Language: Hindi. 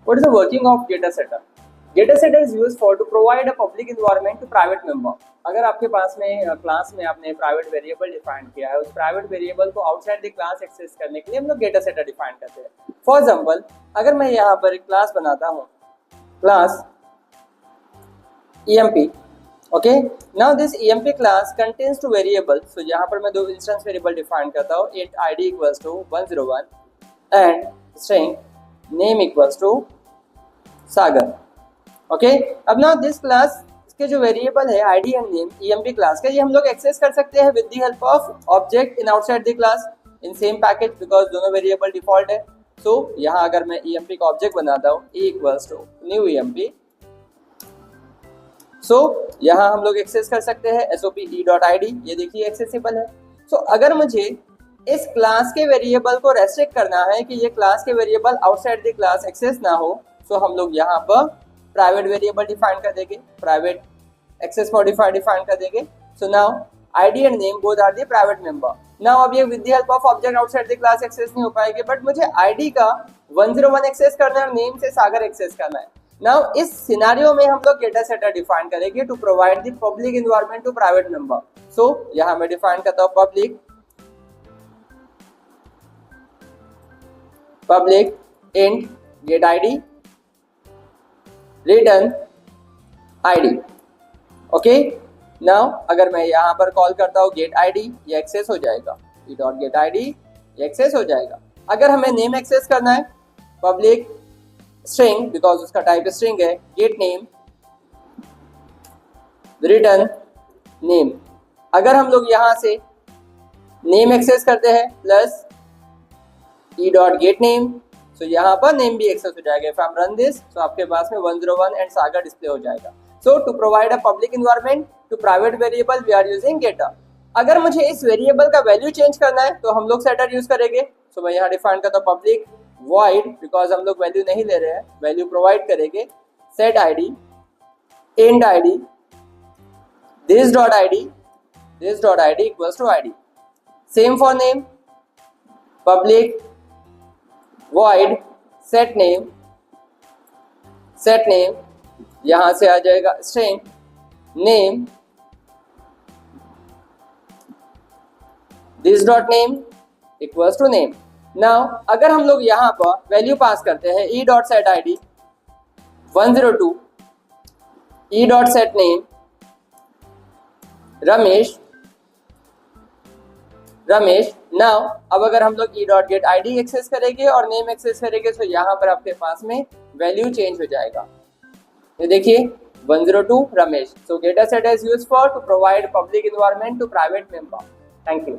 What is the working of data setter? Data setter is used for to provide a public environment to private member. अगर आपके पास में क्लास में आपने प्राइवेट वेरिएबल डिफाइन किया है, उस प्राइवेट वेरिएबल को आउटसाइड द क्लास एक्सेस करने के लिए हम लोग डेटा सेटर डिफाइन करते हैं। फॉर एग्जांपल, अगर मैं यहाँ पर एक क्लास बनाता हूँ, class EMP, okay, now this EMP class contains two variables. So यहाँ पर मैं दो इंस्टेंस वेरिएबल डिफाइन करता हूँ, int id equals to 101 and string name equals to Sagar. Okay, अब ना दिस क्लास के जो वेरिएबल है id and name EMP class का, ये हम लोग एक्सेस कर सकते हैं with the help of object in outside the class in same package, because दोनों वेरिएबल डिफॉल्ट है। सो यहाँ अगर मैं EMP का ऑब्जेक्ट बनाता हूँ e equals to new EMP, so यहाँ हम लोग एक्सेस कर सकते हैं sop.e.id, ये देखिए एक्सेसिबल है। सो अगर मुझे इस क्लास के वेरिएबल को रेस्ट्रिक्ट करना है कि ये क्लास के variable outside the class access ना हो, सो हम लोग यहाँ पर प्राइवेट वेरिएबल डिफाइन कर देंगे, प्राइवेट एक्सेस मॉडिफायर डिफाइन कर देंगे। So now id and name both are the private member. Now अब ये with the help of object outside the class access नहीं हो पाएंगे, बट मुझे id का 101 एक्सेस करना है और नेम से सागर एक्सेस करना है। नाउ इस सिनेरियो में हम लोग डेटा सेटर डिफाइन करेंगे to provide the public environment to private member. So यहाँ मैं डिफाइन करता हूँ public int get id return id। Okay, now अगर मैं यहाँ पर कॉल करता हूँ गेट id, ये एक्सेस हो जाएगा, e.get id ये एक्सेस हो जाएगा। अगर हमें नेम एक्सेस करना है, पब्लिक स्ट्रिंग, बिकॉज उसका टाइप स्ट्रिंग है, गेट नेम रिटर्न नेम। अगर हम लोग यहाँ से नेम एक्सेस करते हैं प्लस e.get नेम, तो यहाँ पर नेम भी एक्सेस हो जाएगा। If I am run this, तो आपके पास में 101 एंड सागर डिस्प्ले हो जाएगा। So to provide a public environment to private variable we are using getter. अगर मुझे इस वेरिएबल का वैल्यू चेंज करना है तो हम लोग सेटर यूज करेंगे। सो मैं यहाँ डिफाइन करता हूँ पब्लिक वॉइड, बिकॉज हम लोग वैल्यू नहीं ले रहे हैं, वैल्यू प्रोवाइड करेंगे, set id int id this.id equals to id। Same for name, public void set name यहां से आ जाएगा string name this dot name equals to name। now अगर हम लोग यहाँ पर वैल्यू पास करते हैं e dot set id 102 e dot set name Ramesh. Now अब अगर हम लोग e.get id एक्सेस करेंगे और नेम एक्सेस करेंगे, तो यहाँ पर आपके पास में वैल्यू चेंज हो जाएगा। ये देखिए 102 Ramesh. So data set is used for to provide public environment to private member. Thank you.